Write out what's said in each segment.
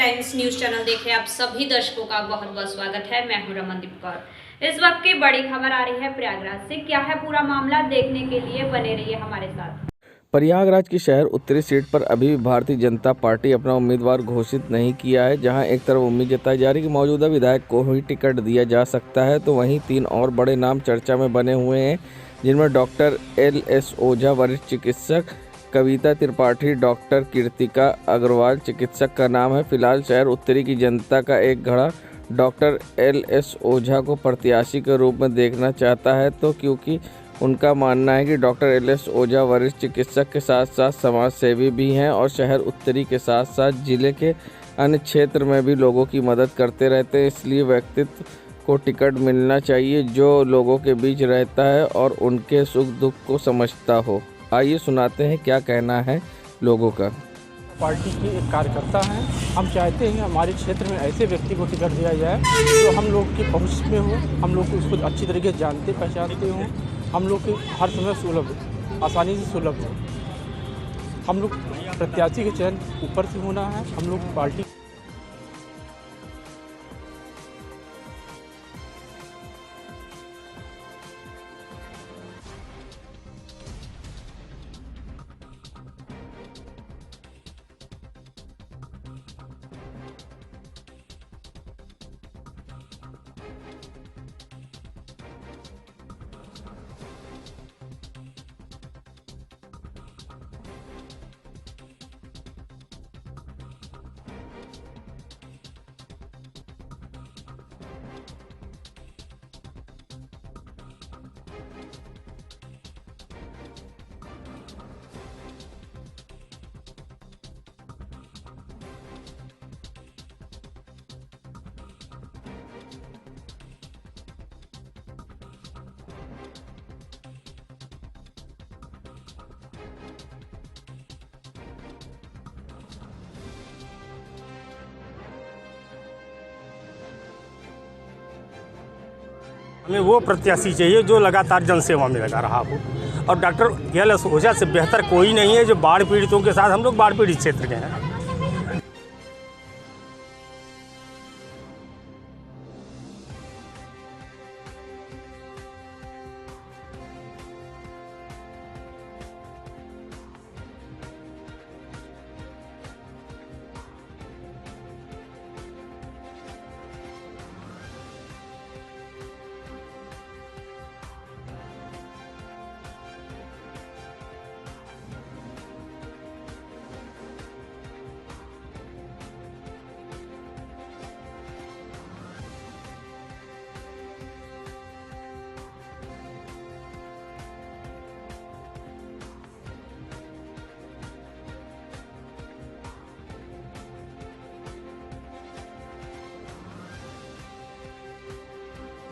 Times news channel देख रहे आप सभी दर्शकों का बहुत बहुत स्वागत है। मैं हूं रमनदीप कौर। इस वक्त की बड़ी खबर आ रही है प्रयागराज से। क्या है पूरा मामला, देखने के लिए बने रहिए हमारे साथ। प्रयागराज की शहर उत्तरी सीट पर अभी भी भारतीय जनता पार्टी अपना उम्मीदवार घोषित नहीं किया है। जहां एक तरफ उम्मीद जताई जा रही है कि मौजूदा विधायक को ही टिकट दिया जा सकता है, तो वहीं 3 और बड़े नाम चर्चा में बने हुए हैं, जिनमें डॉक्टर LS ओझा वरिष्ठ चिकित्सक, कविता त्रिपाठी, डॉक्टर कृतिका अग्रवाल चिकित्सक का नाम है। फिलहाल शहर उत्तरी की जनता का एक घड़ा डॉक्टर LS ओझा को प्रत्याशी के रूप में देखना चाहता है, तो क्योंकि उनका मानना है कि डॉक्टर LS ओझा वरिष्ठ चिकित्सक के साथ साथ समाज सेवी भी हैं और शहर उत्तरी के साथ साथ जिले के अन्य क्षेत्र में भी लोगों की मदद करते रहते हैं। इसलिए व्यक्तित्व को टिकट मिलना चाहिए जो लोगों के बीच रहता है और उनके सुख दुख को समझता हो। आइए सुनाते हैं क्या कहना है लोगों का। पार्टी के एक कार्यकर्ता हैं, हम चाहते हैं हमारे क्षेत्र में ऐसे व्यक्ति को टिकट दिया जाए जो हम लोग की पहुंच में हो, हम लोग को उसको अच्छी तरीके से जानते पहचानते हों, हम लोग के हर समय सुलभ, आसानी से सुलभ हो। हम लोग प्रत्याशी के चयन ऊपर से होना है। हम लोग पार्टी हमें वो प्रत्याशी चाहिए जो लगातार जनसेवा में लगा रहा हो, और डॉक्टर LS ओझा से बेहतर कोई नहीं है जो बाढ़ पीड़ितों के साथ, हम लोग बाढ़ पीड़ित क्षेत्र के हैं।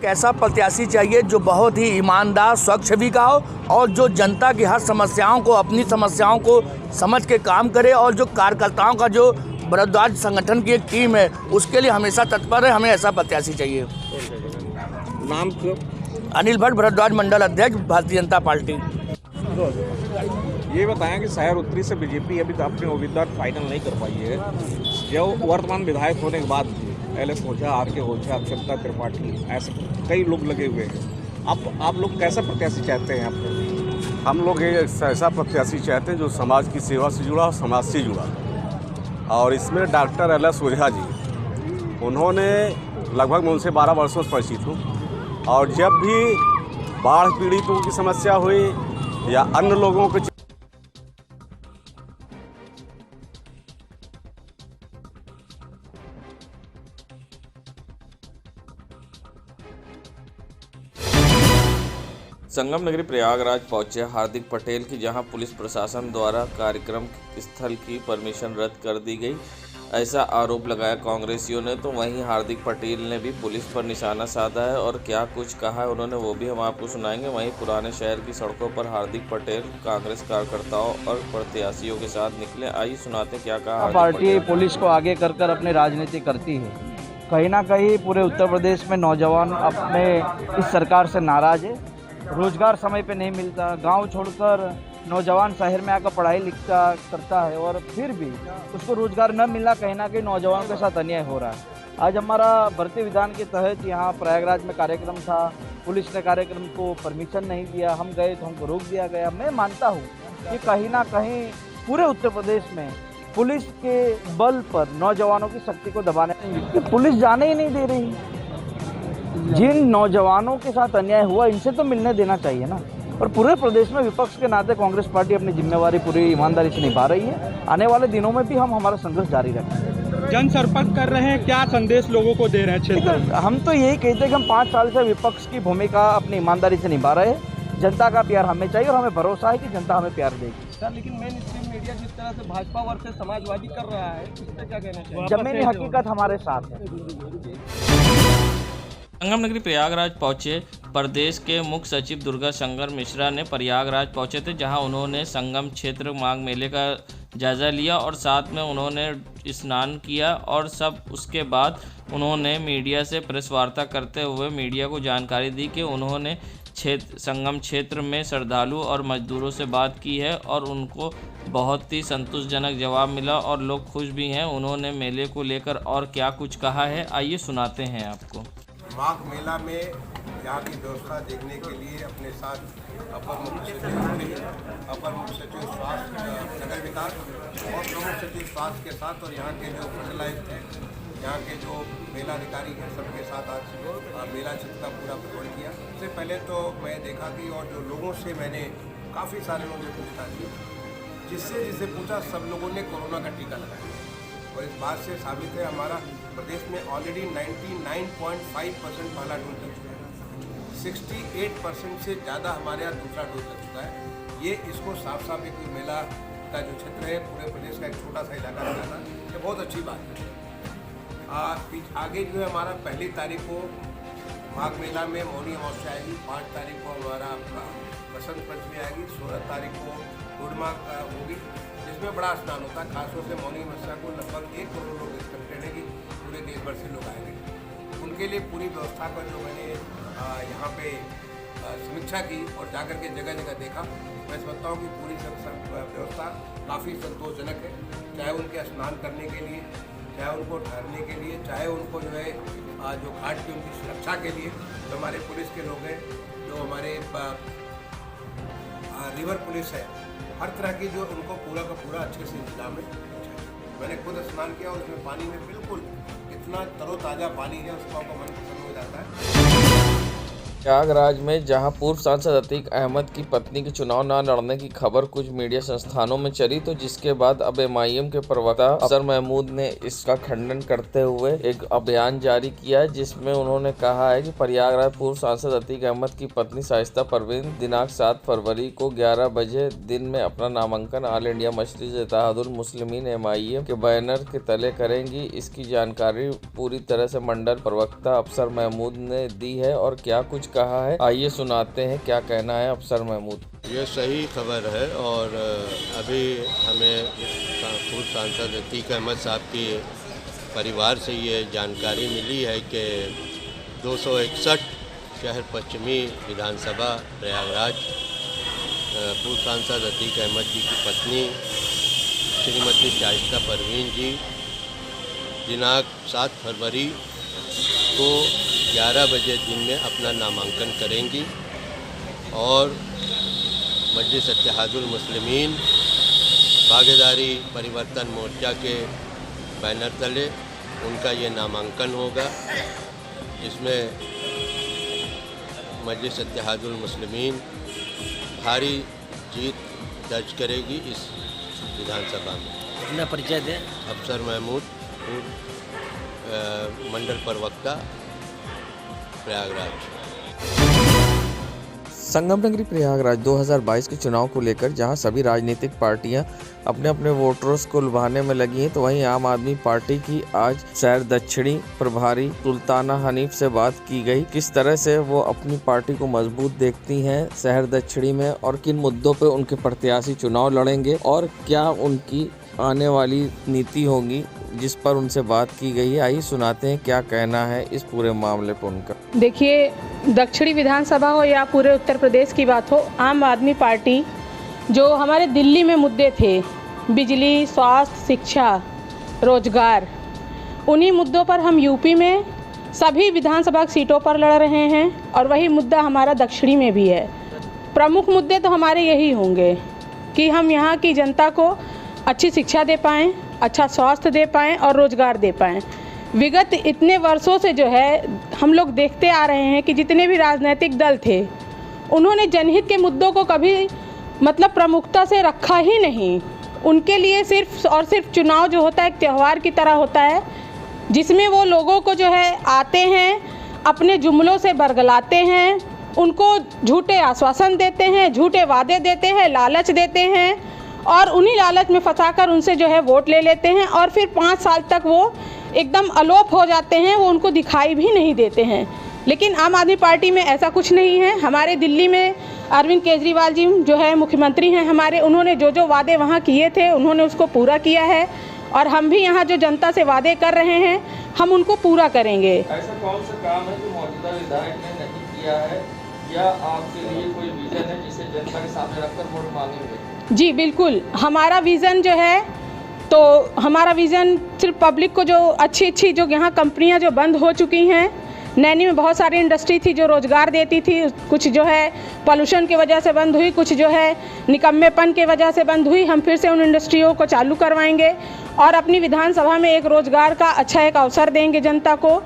ऐसा प्रत्याशी चाहिए जो बहुत ही ईमानदार, स्वच्छ छवि का हो और जो जनता की हर समस्याओं को, अपनी समस्याओं को समझ के काम करे, और जो कार्यकर्ताओं का जो भारद्वाज संगठन की एक टीम है उसके लिए हमेशा तत्पर है। हमें ऐसा प्रत्याशी चाहिए। नाम क्यों? अनिल भट्ट, भारद्वाज मंडल अध्यक्ष, भारतीय जनता पार्टी। ये बताएं कि शहर उत्तरी से बीजेपी अभी तक अपने उम्मीदवार फाइनल नहीं कर पाई है। जो वर्तमान विधायक होने के बाद LS ओझा, RK ओझा, कविता त्रिपाठी, ऐसे कई लोग लगे हुए हैं। आप लोग कैसा प्रत्याशी चाहते हैं? आप हम लोग ऐसा प्रत्याशी चाहते हैं जो समाज की सेवा से जुड़ा, समाज से जुड़ा। और इसमें डॉक्टर LS ओझा जी, उन्होंने लगभग मैं उनसे 12 वर्षों से परिचित हूँ, और जब भी बाढ़ पीड़ितों की समस्या हुई या अन्य लोगों के संगम नगरी प्रयागराज पहुंचे हार्दिक पटेल की, जहां पुलिस प्रशासन द्वारा कार्यक्रम स्थल की परमिशन रद्द कर दी गई, ऐसा आरोप लगाया कांग्रेसियों ने। तो वहीं हार्दिक पटेल ने भी पुलिस पर निशाना साधा है और क्या कुछ कहा है उन्होंने, वो भी हम आपको सुनाएंगे। वहीं पुराने शहर की सड़कों पर हार्दिक पटेल कांग्रेस कार्यकर्ताओं और प्रत्याशियों के साथ निकले। आइए सुनाते क्या कहा। पार्टी पुलिस को आगे कर कर अपनी राजनीति करती है। कहीं ना कहीं पूरे उत्तर प्रदेश में नौजवान अपने इस सरकार से नाराज है। रोजगार समय पे नहीं मिलता, गांव छोड़कर नौजवान शहर में आकर पढ़ाई लिखा करता है और फिर भी उसको रोजगार न मिलना कहीं ना कहीं नौजवानों के साथ अन्याय हो रहा है। आज हमारा भर्ती विधान के तहत यहाँ प्रयागराज में कार्यक्रम था, पुलिस ने कार्यक्रम को परमिशन नहीं दिया, हम गए तो हमको रोक दिया गया। मैं मानता हूँ कि कहीं ना कहीं पूरे उत्तर प्रदेश में पुलिस के बल पर नौजवानों की शक्ति को दबाने पुलिस जाने ही नहीं दे रही। जिन नौजवानों के साथ अन्याय हुआ इनसे तो मिलने देना चाहिए ना। और पूरे प्रदेश में विपक्ष के नाते कांग्रेस पार्टी अपनी जिम्मेवारी पूरी ईमानदारी से निभा रही है। आने वाले दिनों में भी हम हमारा संघर्ष जारी रखेंगे। जन संपर्क कर रहे हैं, क्या संदेश लोगों को दे रहे हैं क्षेत्र में? हम तो यही कहते हैं कि हम 5 साल से विपक्ष की भूमिका अपनी ईमानदारी से निभा रहे हैं। जनता का प्यार हमें चाहिए और हमें भरोसा है कि जनता हमें प्यार देगी। लेकिन मेन स्ट्रीम मीडिया जिस तरह से भाजपा वर्सेस समाजवादी कर रहा है, इस पर क्या कहना चाहिए? जमीनी हकीकत हमारे साथ है। संगम नगरी प्रयागराज पहुंचे प्रदेश के मुख्य सचिव दुर्गा शंकर मिश्रा ने प्रयागराज पहुंचे थे, जहां उन्होंने संगम क्षेत्र माघ मेले का जायज़ा लिया और साथ में उन्होंने स्नान किया और सब उसके बाद उन्होंने मीडिया से प्रेस वार्ता करते हुए मीडिया को जानकारी दी कि उन्होंने संगम क्षेत्र में श्रद्धालु और मजदूरों से बात की है और उनको बहुत ही संतोषजनक जवाब मिला और लोग खुश भी हैं। उन्होंने मेले को लेकर और क्या कुछ कहा है, आइए सुनाते हैं आपको। माघ मेला में यहाँ की व्यवस्था देखने के लिए अपने साथ अपर मुख्य सचिव अपर मुख्य सचिव स्वास्थ्य नगर विकास और प्रमुख सचिव स्वास्थ्य के साथ और यहाँ के जो मंडलायुक्त हैं, यहाँ के जो मेला अधिकारी हैं, सबके साथ आज मेला क्षेत्र का पूरा भ्रमण किया। इससे पहले तो मैं देखा कि और जो लोगों से मैंने काफ़ी सारे लोगों से पूछताछ की, जिससे पूछा सब लोगों ने कोरोना का टीका लगाया और इस बात से साबित है हमारा प्रदेश में ऑलरेडी 99.5% पहला डोज लग चुका है, 68% से ज़्यादा हमारे यहाँ दूसरा डोज लग चुका है। ये इसको साफ साफ एक मेला का जो क्षेत्र है पूरे प्रदेश का एक छोटा सा इलाका लगाना ये बहुत अच्छी बात है। आगे जो है हमारा 1 तारीख को माघ मेला में मौनी अमावस्या आएगी, 5 तारीख को हमारा बसंत पंचमी आएगी, 16 तारीख को पूर्णिमा होगी जिसमें बड़ा स्नान होता है। खासतौर से मौनी अमावस्या को लगभग 1 करोड़ लोग एक्सपेक्टेड है कि पूरे देश भर से लोग आएंगे। उनके लिए पूरी व्यवस्था पर जो मैंने यहाँ पे समीक्षा की और जाकर के जगह जगह देखा, मैं समझता हूँ कि पूरी व्यवस्था काफ़ी संतोषजनक है। चाहे उनके स्नान करने के लिए, चाहे उनको ठहरने के लिए, चाहे उनको जो है जो घाट की उनकी सुरक्षा के लिए जो हमारे पुलिस के लोग हैं, जो हमारे रिवर पुलिस है, हर तरह की जो उनको पूरा का पूरा अच्छे से इंतजाम है। मैंने खुद स्नान किया और उसमें पानी में बिल्कुल इतना तरोताज़ा पानी है, उसको आपका मन प्रसन्न हो जाता है। प्रयागराज में जहां पूर्व सांसद अतीक अहमद की पत्नी के चुनाव न लड़ने की खबर कुछ मीडिया संस्थानों में चली, तो जिसके बाद अब MIM के प्रवक्ता अफसर महमूद ने इसका खंडन करते हुए एक अभियान जारी किया है, जिसमें उन्होंने कहा है कि प्रयागराज पूर्व सांसद अतीक अहमद की पत्नी शाइस्ता परवीन दिनांक 7 फरवरी को 11 बजे दिन में अपना नामांकन ऑल इंडिया मजलिस इत्तेहादुल मुस्लिमीन MIM के बैनर के तले करेंगी। इसकी जानकारी पूरी तरह से मंडल प्रवक्ता अफसर महमूद ने दी है और क्या कुछ कहा है, आइए सुनाते हैं क्या कहना है अफसर महमूद। ये सही खबर है और अभी हमें पूर्व सांसद अतीक अहमद साहब के परिवार से ये जानकारी मिली है कि 261 शहर पश्चिमी विधानसभा प्रयागराज पूर्व सांसद अतीक अहमद जी की पत्नी श्रीमती शाइस्ता परवीन जी दिनांक 7 फरवरी को 11 बजे दिन में अपना नामांकन करेंगी और मजलिस इत्तेहादुल मुस्लिमीन भागीदारी परिवर्तन मोर्चा के बैनर तले उनका ये नामांकन होगा। इसमें मजलिस इत्तेहादुल मुस्लिमीन भारी जीत दर्ज करेगी इस विधानसभा में। अपना परिचय दें। अफसर महमूद, मंडल प्रवक्ता प्रयागराज। संगम नगरी प्रयागराज 2022 के चुनाव को लेकर जहां सभी राजनीतिक पार्टियां अपने अपने वोटर्स को लुभाने में लगी हैं, तो वहीं आम आदमी पार्टी की आज शहर दक्षिणी प्रभारी सुल्ताना हनीफ से बात की गई। किस तरह से वो अपनी पार्टी को मजबूत देखती हैं शहर दक्षिणी में और किन मुद्दों पे उनके प्रत्याशी चुनाव लड़ेंगे और क्या उनकी आने वाली नीति होगी, जिस पर उनसे बात की गई है। आइए सुनाते हैं क्या कहना है इस पूरे मामले पर उनका। देखिए, दक्षिणी विधानसभा हो या पूरे उत्तर प्रदेश की बात हो, आम आदमी पार्टी जो हमारे दिल्ली में मुद्दे थे, बिजली, स्वास्थ्य, शिक्षा, रोजगार, उन्हीं मुद्दों पर हम यूपी में सभी विधानसभा सीटों पर लड़ रहे हैं और वही मुद्दा हमारा दक्षिणी में भी है। प्रमुख मुद्दे तो हमारे यही होंगे कि हम यहाँ की जनता को अच्छी शिक्षा दे पाएँ, अच्छा स्वास्थ्य दे पाएँ और रोजगार दे पाएँ। विगत इतने वर्षों से जो है हम लोग देखते आ रहे हैं कि जितने भी राजनीतिक दल थे उन्होंने जनहित के मुद्दों को कभी प्रमुखता से रखा ही नहीं। उनके लिए सिर्फ और सिर्फ चुनाव जो होता है एक त्यौहार की तरह होता है, जिसमें वो लोगों को जो है आते हैं, अपने जुमलों से बरगलाते हैं, उनको झूठे आश्वासन देते हैं, झूठे वादे देते हैं, लालच देते हैं और उन्हीं लालच में फंसाकर उनसे जो है वोट ले लेते हैं और फिर 5 साल तक वो एकदम अलोप हो जाते हैं, वो उनको दिखाई भी नहीं देते हैं। लेकिन आम आदमी पार्टी में ऐसा कुछ नहीं है। हमारे दिल्ली में अरविंद केजरीवाल जी जो है मुख्यमंत्री हैं हमारे, उन्होंने जो जो वादे वहाँ किए थे उन्होंने उसको पूरा किया है और हम भी यहाँ जो जनता से वादे कर रहे हैं हम उनको पूरा करेंगे। ऐसा कौन सा काम है जो मौजूदा विधायक ने नहीं किया है या आपके लिए कोई विजन है जिसे जनता के सामने रखकर वोट मांगेंगे? जी बिल्कुल, हमारा विज़न जो है तो हमारा विज़न सिर्फ पब्लिक को जो अच्छी जो यहाँ कंपनियाँ जो बंद हो चुकी हैं, नैनी में बहुत सारी इंडस्ट्री थी जो रोज़गार देती थी, कुछ जो है पॉल्यूशन की वजह से बंद हुई, कुछ जो है निकम्मेपन की वजह से बंद हुई। हम फिर से उन इंडस्ट्रियों को चालू करवाएंगे और अपनी विधानसभा में एक रोज़गार का अच्छा एक अवसर देंगे जनता को।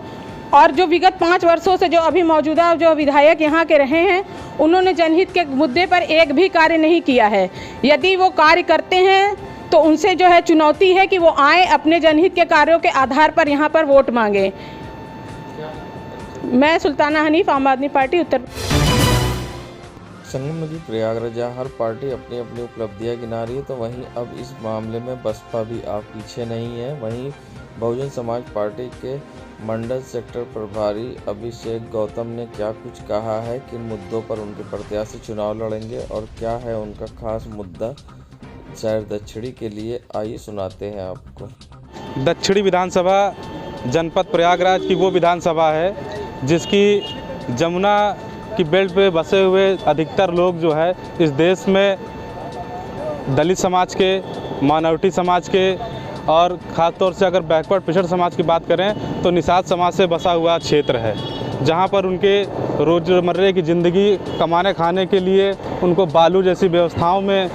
और जो विगत 5 वर्षों से जो अभी मौजूदा जो विधायक यहाँ के रहे हैं उन्होंने जनहित के मुद्दे पर एक भी कार्य नहीं किया है। यदि वो कार्य करते हैं तो उनसे जो है चुनौती है कि वो आए अपने जनहित के कार्यों के आधार पर यहाँ पर वोट मांगे। मैं सुल्ताना हनीफ, आम आदमी पार्टी, उत्तर। संगम नदी प्रयागराज, जहाँ हर पार्टी अपनी अपनी उपलब्धियां गिना रही है, तो वहीं अब इस मामले में बसपा भी आप पीछे नहीं है। वहीं बहुजन समाज पार्टी के मंडल सेक्टर प्रभारी अभिषेक गौतम ने क्या कुछ कहा है, किन मुद्दों पर उनके प्रत्याशी चुनाव लड़ेंगे और क्या है उनका खास मुद्दा शहर दक्षिणी के लिए, आइए सुनाते हैं आपको। दक्षिणी विधानसभा जनपद प्रयागराज की वो विधानसभा है जिसकी जमुना की बेल्ट पे बसे हुए अधिकतर लोग जो है इस देश में दलित समाज के, माइनॉरिटी समाज के और ख़ासतौर से अगर बैकवर्ड पिछड़ समाज की बात करें तो निषाद समाज से बसा हुआ क्षेत्र है, जहाँ पर उनके रोज़मर्रे की ज़िंदगी कमाने खाने के लिए उनको बालू जैसी व्यवस्थाओं में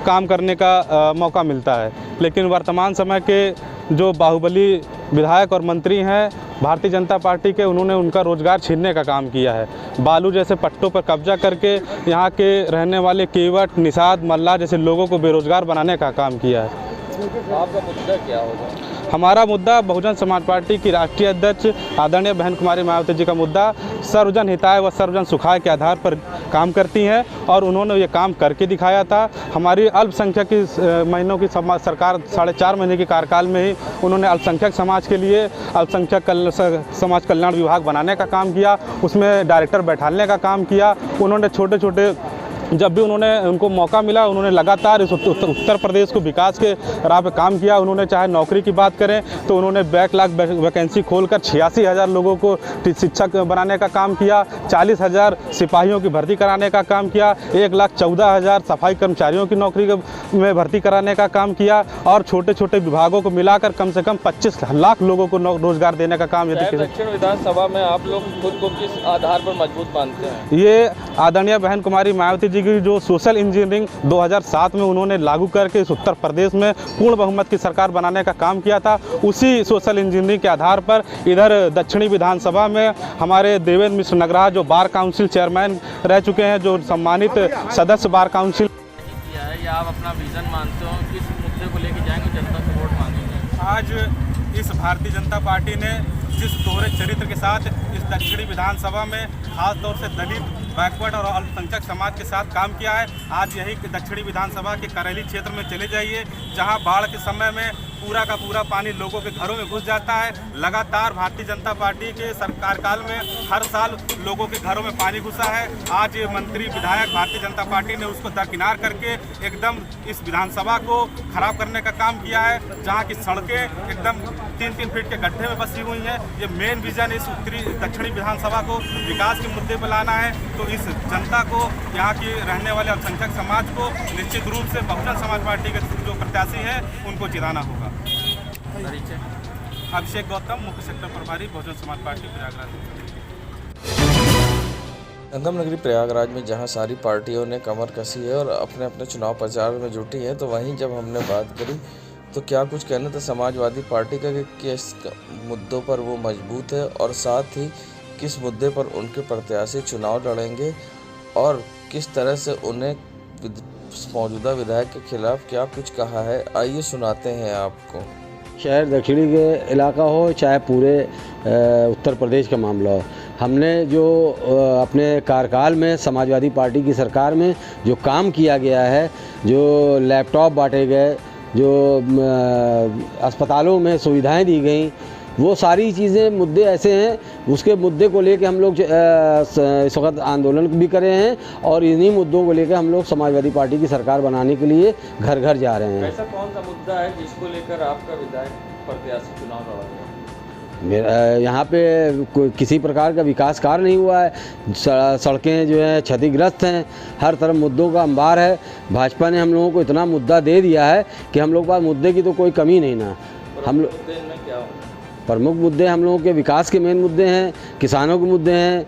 काम करने का मौका मिलता है। लेकिन वर्तमान समय के जो बाहुबली विधायक और मंत्री हैं भारतीय जनता पार्टी के, उन्होंने उनका रोज़गार छीनने का काम किया है। बालू जैसे पट्टों पर कब्जा करके यहाँ के रहने वाले केवट, निषाद, मल्ला जैसे लोगों को बेरोज़गार बनाने का काम किया है। आपका मुद्दा क्या होगा? हमारा मुद्दा बहुजन समाज पार्टी की राष्ट्रीय अध्यक्ष आदरणीय बहन कुमारी मायावती जी का मुद्दा सर्वजन हिताय व सर्वजन सुखाय के आधार पर काम करती हैं और उन्होंने ये काम करके दिखाया था। हमारी अल्पसंख्यक की महीनों की सरकार 4.5 महीने के कार्यकाल में ही उन्होंने अल्पसंख्यक समाज के लिए अल्पसंख्यक समाज कल्याण विभाग बनाने का काम किया, उसमें डायरेक्टर बैठाने का काम किया। उन्होंने छोटे जब भी उनको मौका मिला उन्होंने लगातार इस उत्तर प्रदेश को विकास के राह पे काम किया। उन्होंने चाहे नौकरी की बात करें तो उन्होंने बैकलॉग वैकेंसी खोलकर 86,000 लोगों को शिक्षक बनाने का काम किया, 40,000 सिपाहियों की भर्ती कराने का काम किया, 1,14,000 सफाई कर्मचारियों की नौकरी में भर्ती कराने का काम किया और छोटे छोटे विभागों को मिलाकर कम से कम 25 लाख लोगों को रोजगार देने का काम। दक्षिण विधानसभा में आप लोग खुद को किस आधार पर मजबूत मानते हैं? ये आदरणीय बहन कुमारी मायावती जी की जो सोशल इंजीनियरिंग 2007 में उन्होंने लागू करके इस उत्तर प्रदेश में पूर्ण बहुमत की सरकार बनाने का काम किया था, उसी सोशल इंजीनियरिंग के आधार पर इधर दक्षिणी विधानसभा में हमारे देवेंद्र मिश्र नगराज जो बार काउंसिल चेयरमैन रह चुके हैं, जो सम्मानित सदस्य बार काउंसिल किया है, या आप अपना विजन मानते हो, किस मुद्दे को लेकर जाएंगे, जनता से वोट मांगेंगे? आज इस भारतीय जनता पार्टी ने जिस दोहरे चरित्र के साथ इस दक्षिणी विधानसभा में खास तौर से दलित, बैकवर्ड और अल्पसंख्यक समाज के साथ काम किया है, आज यही दक्षिणी विधानसभा के करेली क्षेत्र में चले जाइए, जहां बाढ़ के समय में पूरा का पूरा पानी लोगों के घरों में घुस जाता है। लगातार भारतीय जनता पार्टी के सरकार काल में हर साल लोगों के घरों में पानी घुसा है। आज ये मंत्री विधायक भारतीय जनता पार्टी ने उसको दरकिनार करके एकदम इस विधानसभा को खराब करने का काम किया है, जहाँ की सड़कें एकदम 3-3 फीट के गड्ढे में बसी हुई हैं। ये मेन विजन इस उत्तरी दक्षिणी विधानसभा को विकास के मुद्दे पर लाना है। तो इस जनता को, यहाँ की रहने वाले अल्पसंख्यक समाज को निश्चित रूप से बहुजन समाज पार्टी के जो प्रत्याशी है उनको जिताना होगा। अभिषेक गौतम, मुख्य सेक्टर प्रभारी, बहुजन समाज पार्टी, प्रयागराज। संगम नगरी प्रयागराज में जहां सारी पार्टियों ने कमर कसी है और अपने अपने चुनाव प्रचार में जुटी है, तो वहीं जब हमने बात करी तो क्या कुछ कहना था समाजवादी पार्टी का कि किस मुद्दों पर वो मजबूत है और साथ ही किस मुद्दे पर उनके प्रत्याशी चुनाव लड़ेंगे और किस तरह से उन्हें मौजूदा विधायक के खिलाफ क्या कुछ कहा है, आइए सुनाते हैं आपको। शहर दक्षिणी के इलाका हो चाहे पूरे उत्तर प्रदेश का मामला हो, हमने जो अपने कार्यकाल में समाजवादी पार्टी की सरकार में जो काम किया गया है, जो लैपटॉप बांटे गए, जो अस्पतालों में सुविधाएं दी गई, वो सारी चीज़ें मुद्दे ऐसे हैं, उसके मुद्दे को लेकर हम लोग इस वक्त आंदोलन भी कर रहे हैं और इन्हीं मुद्दों को लेकर हम लोग समाजवादी पार्टी की सरकार बनाने के लिए घर घर जा रहे हैं। ऐसा कौन सा मुद्दा है जिसको लेकर आपका विधायक प्रत्याशी चुनाव लड़ेगा? यहाँ पे किसी प्रकार का विकास कार्य नहीं हुआ है, सड़कें जो है क्षतिग्रस्त हैं, हर तरफ मुद्दों का अंबार है। भाजपा ने हम लोगों को इतना मुद्दा दे दिया है कि हम लोग के पास मुद्दे की तो कोई कमी नहीं ना। हम लोग प्रमुख मुद्दे हम लोगों के विकास के मेन मुद्दे हैं, किसानों के मुद्दे हैं,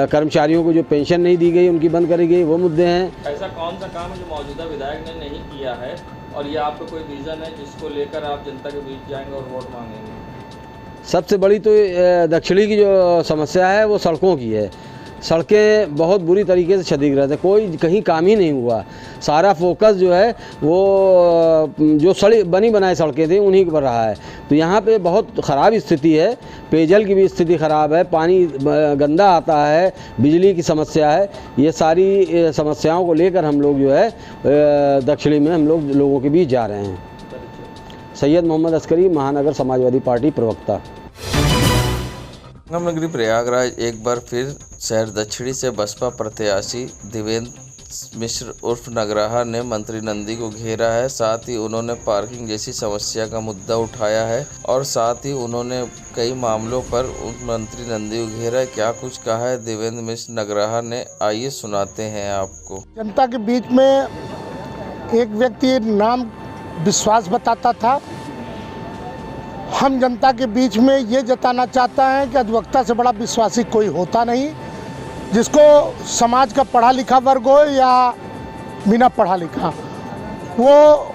कर्मचारियों को जो पेंशन नहीं दी गई उनकी बंद करी गई वो मुद्दे हैं। ऐसा कौन सा काम है जो मौजूदा विधायक ने नहीं किया है और ये आपका कोई विजन है जिसको लेकर आप जनता के बीच जाएंगे और वोट मांगेंगे? सबसे बड़ी तो दक्षिणी की जो समस्या है वो सड़कों की है। सड़कें बहुत बुरी तरीके से क्षतिग्रस्त है, कोई कहीं काम ही नहीं हुआ। सारा फोकस जो है वो जो बनी बनाई सड़कें थी उन्हीं पर रहा है। तो यहाँ पे बहुत ख़राब स्थिति है, पेयजल की भी स्थिति ख़राब है, पानी गंदा आता है, बिजली की समस्या है। ये सारी समस्याओं को लेकर हम लोग जो है दक्षिणी में हम लोग लोगों के बीच जा रहे हैं। सैयद मोहम्मद अस्करी, महानगर समाजवादी पार्टी प्रवक्ता। संगम नगरी प्रयागराज एक बार फिर शहर दक्षिणी से बसपा प्रत्याशी देवेंद्र मिश्र उर्फ नगराहा ने मंत्री नंदी को घेरा है। साथ ही उन्होंने पार्किंग जैसी समस्या का मुद्दा उठाया है और साथ ही उन्होंने कई मामलों पर मंत्री नंदी को घेरा है। क्या कुछ कहा है देवेंद्र मिश्र नगराहा ने, आइए सुनाते हैं आपको। जनता के बीच में एक व्यक्ति नाम विश्वास बताता था, हम जनता के बीच में ये जताना चाहता है कि अधिवक्ता से बड़ा विश्वासी कोई होता नहीं। जिसको समाज का पढ़ा लिखा वर्ग हो या बिना पढ़ा लिखा, वो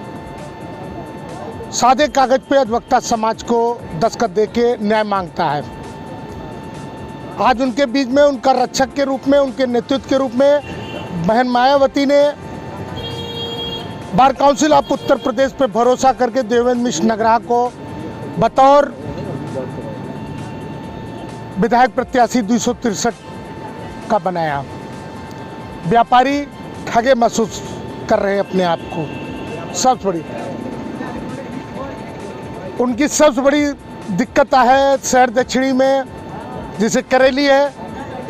सादे कागज पे अधिवक्ता समाज को दस्तखत देके न्याय मांगता है। आज उनके बीच में उनका रक्षक के रूप में, उनके नेतृत्व के रूप में बहन मायावती ने bar council of Uttar Pradesh पे भरोसा करके देवेंद्र मिश्र नगराहा को बतौर विधायक प्रत्याशी 263 का बनाया। व्यापारी ठगे महसूस कर रहे हैं अपने आप को। सबसे बड़ी उनकी सबसे बड़ी दिक्कत है शहर दक्षिणी में, जिसे करेली है,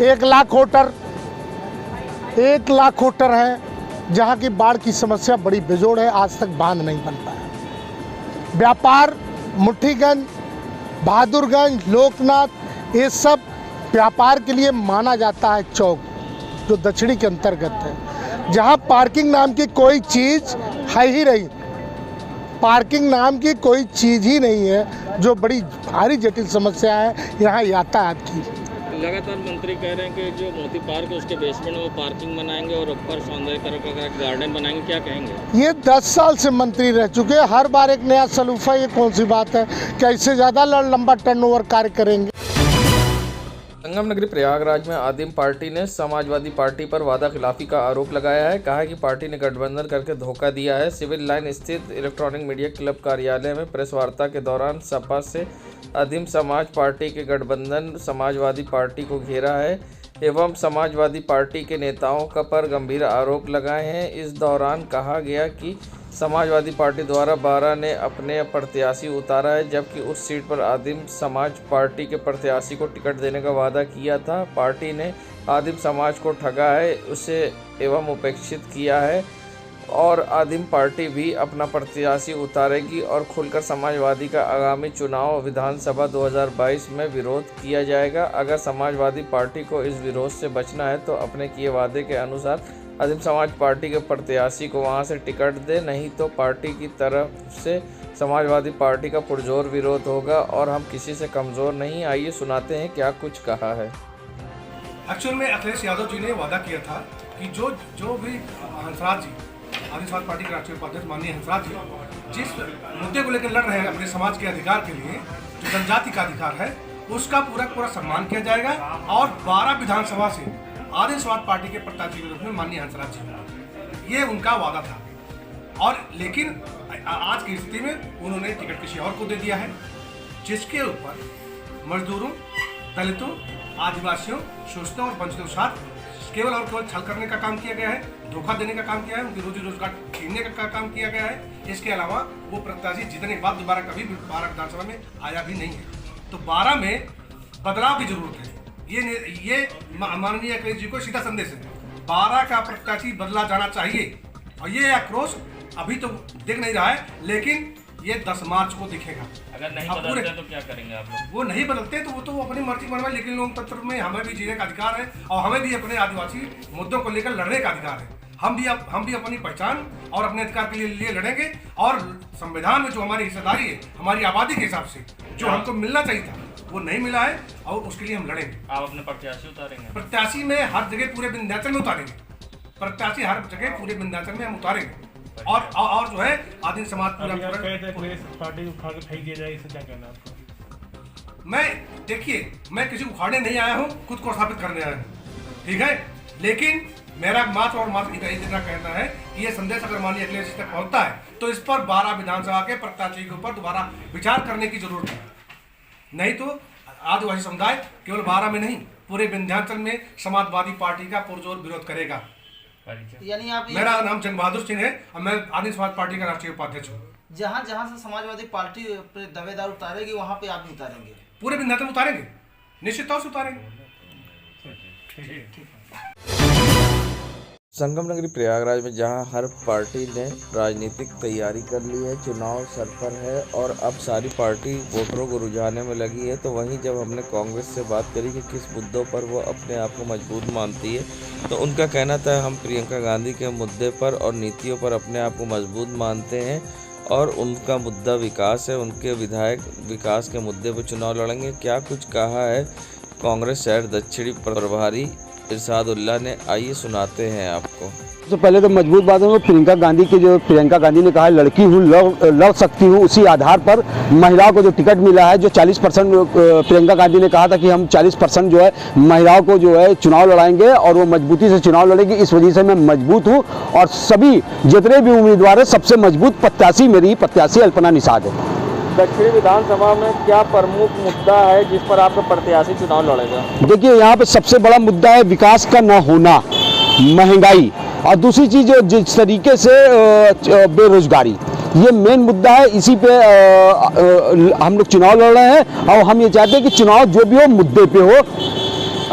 1 लाख वोटर हैं, जहां की बाढ़ की समस्या बड़ी बेजोड़ है, आज तक बांध नहीं बन पाया। व्यापार मुठ्ठीगंज, बहादुरगंज, लोकनाथ, ये सब व्यापार के लिए माना जाता है चौक, जो दक्षिणी के अंतर्गत है, जहां पार्किंग नाम की कोई चीज़ है ही नहीं। पार्किंग नाम की कोई चीज़ ही नहीं है, जो बड़ी भारी जटिल समस्या है यहाँ यातायात की। लगातार मंत्री कह रहे हैं कि जो मोती पार्क है उसके बेसमेंट में वो पार्किंग बनाएंगे और ऊपर सौंदर्यकरण का गार्डन बनाएंगे, क्या कहेंगे? ये 10 साल से मंत्री रह चुके हैं, हर बार एक नया सलूफा, ये कौन सी बात है? क्या इससे ज़्यादा लंबा टर्नओवर कार्य करेंगे? संगम नगरी प्रयागराज में आदिम पार्टी ने समाजवादी पार्टी पर वादा खिलाफी का आरोप लगाया है। कहा है कि पार्टी ने गठबंधन करके धोखा दिया है। सिविल लाइन स्थित इलेक्ट्रॉनिक मीडिया क्लब कार्यालय में प्रेस वार्ता के दौरान सपा से आदिम समाज पार्टी के गठबंधन समाजवादी पार्टी को घेरा है एवं समाजवादी पार्टी के नेताओं का पर गंभीर आरोप लगाए हैं। इस दौरान कहा गया कि समाजवादी पार्टी द्वारा 12 ने अपने प्रत्याशी उतारा है, जबकि उस सीट पर आदिम समाज पार्टी के प्रत्याशी को टिकट देने का वादा किया था। पार्टी ने आदिम समाज को ठगा है, उसे एवं उपेक्षित किया है। और आदिम पार्टी भी अपना प्रत्याशी उतारेगी और खुलकर समाजवादी का आगामी चुनाव विधानसभा 2022 में विरोध किया जाएगा। अगर समाजवादी पार्टी को इस विरोध से बचना है तो अपने किए वादे के अनुसार आदिम समाज पार्टी के प्रत्याशी को वहां से टिकट दे, नहीं तो पार्टी की तरफ से समाजवादी पार्टी का पुरजोर विरोध होगा और हम किसी से कमज़ोर नहीं। आइए सुनाते हैं क्या कुछ कहा है। एक्चुअल में अखिलेश यादव जी ने वादा किया था कि जो भी हंसराज जी आदिम समाज पार्टी के राष्ट्रीय उपाध्यक्ष माननीय हंसराज जी जिस मुद्दे को लेकर लड़ रहे हैं अपने समाज के अधिकार के लिए, जो जनजाति का अधिकार है, उसका पूरा सम्मान किया जाएगा और 12 विधानसभा से आदिम समाज पार्टी के प्रत्याशी के रूप में माननीय हंसराज जी, ये उनका वादा था। और लेकिन आज की स्थिति में उन्होंने टिकट किसी और को दे दिया है, जिसके ऊपर मजदूरों, दलितों, आदिवासियों, शोषितों और वंचितों के साथ केवल और केवल छल करने का काम किया गया है, धोखा देने का काम किया है, उनकी रोजी रोजगार छीनने का काम किया गया है। इसके अलावा वो प्रत्याशी जीतने के बाद दोबारा कभी 12 विधानसभा में आया भी नहीं है। तो 12 में बदलाव की जरूरत है। ये माननीय अखिलेश जी को सीधा संदेश है, 12 का प्रत्याशी बदला जाना चाहिए। और ये आक्रोश अभी तो दिख नहीं रहा है, लेकिन ये 10 मार्च को दिखेगा। अगर नहीं बदलते तो क्या करेंगे आप लोग? वो नहीं बदलते तो वो तो अपनी मर्जी मनवाए, लेकिन लोकतंत्र में हमें भी जीने का अधिकार है और हमें भी अपने आदिवासी मुद्दों को लेकर लड़ने का अधिकार है। हम भी अपनी पहचान और अपने अधिकार के लिए लड़ेंगे और संविधान में जो हमारी हिस्सेदारी है, हमारी आबादी के हिसाब से जो हमको मिलना चाहिए था, वो नहीं मिला है और उसके लिए हम लड़ेंगे। आप अपने प्रत्याशी उतारेंगे? प्रत्याशी में हर जगह पूरे विंध्याचल में उतारेंगे। प्रत्याशी हर जगह पूरे विंध्याचल में हम उतारेंगे। और जो है आदिम समाज पार्टी उखाड़ के फेंक दिया जाए, इससे क्या कहना आपका? मैं किसी को उखाड़ने नहीं आया हूँ, खुद को स्थापित करने आया हूँ, ठीक है। लेकिन मेरा मात्र इतना कहना है कि ये संदेश अगर माननीय अखिलेश तक पहुँचता है तो इस पर 12 विधानसभा के प्रत्याशी के ऊपर दोबारा विचार करने की जरूरत है। नहीं तो आदिवासी समुदाय केवल 12 में नहीं, पूरे विंध्याचल में समाजवादी पार्टी का पुरजोर विरोध करेगा। यानी आप मेरा नाम जंग बहादुर सिंह है और मैं आदिम समाज पार्टी का राष्ट्रीय उपाध्यक्ष हूँ। जहाँ से समाजवादी पार्टी दावेदार उतारेगी वहाँ पे आप भी उतारेंगे? पूरे विंध्याचल में उतारेंगे, निश्चित तौर से उतारेंगे। संगम नगरी प्रयागराज में जहां हर पार्टी ने राजनीतिक तैयारी कर ली है, चुनाव सर पर है और अब सारी पार्टी वोटरों को रुझाने में लगी है, तो वहीं जब हमने कांग्रेस से बात करी कि किस मुद्दों पर वो अपने आप को मजबूत मानती है, तो उनका कहना था हम प्रियंका गांधी के मुद्दे पर और नीतियों पर अपने आप को मजबूत मानते हैं और उनका मुद्दा विकास है। उनके विधायक विकास के मुद्दे पर चुनाव लड़ेंगे। क्या कुछ कहा है कांग्रेस शहर दक्षिणी प्रभारी इरशादुल्लाह ने, आइए सुनाते हैं आपको। तो पहले तो मजबूत बात है, प्रियंका गांधी ने कहा लड़की हूँ, लड़ सकती हूँ, उसी आधार पर महिलाओं को जो टिकट मिला है, जो 40% प्रियंका गांधी ने कहा था कि हम 40% जो है महिलाओं को जो है चुनाव लड़ाएंगे और वो मजबूती से चुनाव लड़ेंगे। इस वजह से मैं मजबूत हूँ और सभी जितने भी उम्मीदवार हैं सबसे मजबूत प्रत्याशी मेरी प्रत्याशी अल्पना निषाद है। दक्षिणी विधानसभा में क्या प्रमुख मुद्दा है जिस पर आपका प्रत्याशी चुनाव लड़ेगा? देखिए, यहाँ पे सबसे बड़ा मुद्दा है विकास का न होना, महंगाई, और दूसरी चीज़ जिस तरीके से बेरोजगारी, ये मेन मुद्दा है। इसी पे हम लोग चुनाव लड़ रहे हैं और हम ये चाहते हैं कि चुनाव जो भी हो मुद्दे पे हो।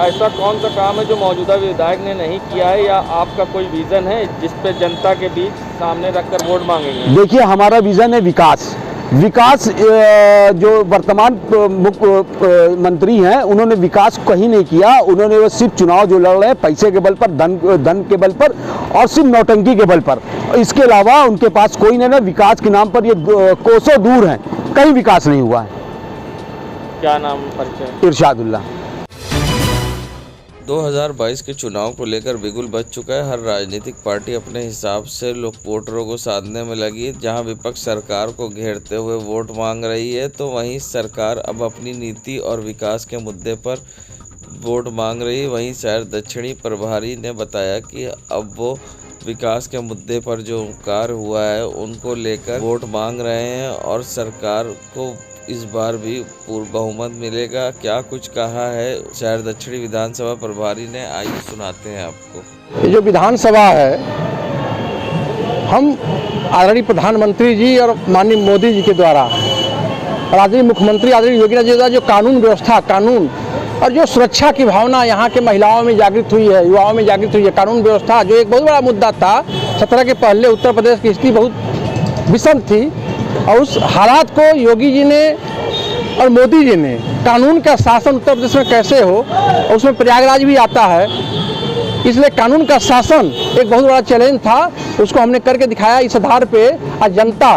ऐसा कौन सा काम है जो मौजूदा विधायक ने नहीं किया है या आपका कोई विजन है जिस पे जनता के बीच सामने रखकर वोट मांगेंगे? देखिए, हमारा विजन है विकास। जो वर्तमान मंत्री हैं उन्होंने विकास कहीं नहीं किया। उन्होंने वो सिर्फ चुनाव जो लड़ रहे हैं पैसे के बल पर, धन के बल पर और सिर्फ नौटंकी के बल पर। इसके अलावा उनके पास कोई नहीं है। विकास के नाम पर ये कोसों दूर हैं, कहीं विकास नहीं हुआ है। क्या नाम परिचय? इरशादुल्लाह। 2022 के चुनाव को लेकर बिगुल बज चुका है। हर राजनीतिक पार्टी अपने हिसाब से लोग वोटरों को साधने में लगी। जहां विपक्ष सरकार को घेरते हुए वोट मांग रही है, तो वहीं सरकार अब अपनी नीति और विकास के मुद्दे पर वोट मांग रही है। वहीं शहर दक्षिणी प्रभारी ने बताया कि अब वो विकास के मुद्दे पर जो कार्य हुआ है उनको लेकर वोट मांग रहे हैं और सरकार को इस बार भी पूर्ण बहुमत मिलेगा। क्या कुछ कहा है शहर दक्षिणी विधानसभा प्रभारी ने, आइए सुनाते हैं आपको। ये जो विधानसभा है, हम आदरणीय प्रधानमंत्री जी और माननीय मोदी जी के द्वारा और आदरणीय मुख्यमंत्री आदरणीय योगी जी द्वारा जो कानून व्यवस्था, कानून और जो सुरक्षा की भावना यहाँ के महिलाओं में जागृत हुई है, युवाओं में जागृत हुई है। कानून व्यवस्था जो एक बहुत बड़ा मुद्दा था, 17 के पहले उत्तर प्रदेश की स्थिति बहुत विषम थी और उस हालात को योगी जी ने और मोदी जी ने कानून का शासन उत्तर प्रदेश में कैसे हो, और उसमें प्रयागराज भी आता है, इसलिए कानून का शासन एक बहुत बड़ा चैलेंज था, उसको हमने करके दिखाया। इस आधार पे आज जनता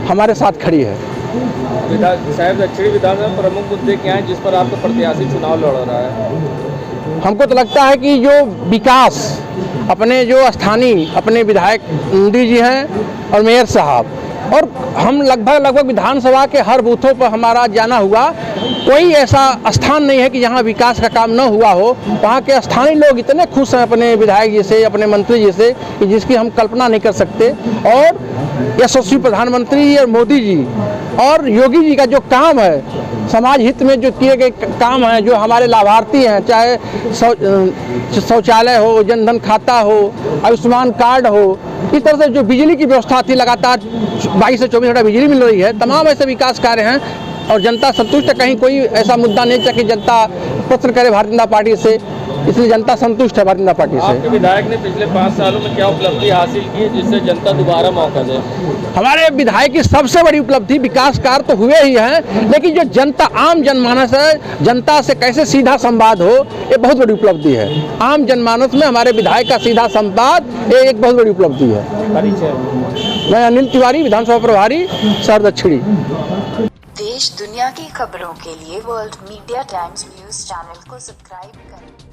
हमारे साथ खड़ी है। साहब दक्षिणी विधानसभा में प्रमुख मुद्दे क्या हैं जिस पर आपका प्रत्याशी चुनाव लड़ रहा है? हमको तो लगता है कि जो विकास अपने जो स्थानीय अपने विधायक मोदी जी हैं और मेयर साहब, और हम लगभग विधानसभा के हर बूथों पर हमारा जाना हुआ, कोई ऐसा स्थान नहीं है कि जहां विकास का काम न हुआ हो। वहां के स्थानीय लोग इतने खुश हैं अपने विधायक जी से, अपने मंत्री जी से, कि जिसकी हम कल्पना नहीं कर सकते। और यशस्वी प्रधानमंत्री और मोदी जी और योगी जी का जो काम है, समाज हित में जो किए गए काम हैं, जो हमारे लाभार्थी हैं, चाहे शौचालय हो, जनधन खाता हो, आयुष्मान कार्ड हो, इस तरह से जो बिजली की व्यवस्था थी, लगातार 22 से 24 घंटा बिजली मिल रही है, तमाम ऐसे विकास कार्य हैं और जनता संतुष्ट है। कहीं कोई ऐसा मुद्दा नहीं था कि जनता प्रश्न करे भारतीय जनता पार्टी से, इसलिए जनता संतुष्ट है भारतीय जनता पार्टी से। आपके विधायक ने पिछले 5 सालों में क्या उपलब्धि हासिल की जिससे जनता दोबारा मौका दे? हमारे विधायक की सबसे बड़ी उपलब्धि, विकास कार्य तो हुए ही हैं, लेकिन जो जनता आम जनमानस है, जनता से कैसे सीधा संवाद हो, ये बहुत बड़ी उपलब्धि है। आम जनमानस में हमारे विधायक का सीधा संवाद, ये एक बहुत बड़ी उपलब्धि है। मैं अनिल तिवारी, विधानसभा प्रभारी, शहर दक्षिणी। देश दुनिया की खबरों के लिए world media times news channel को सब्सक्राइब करें।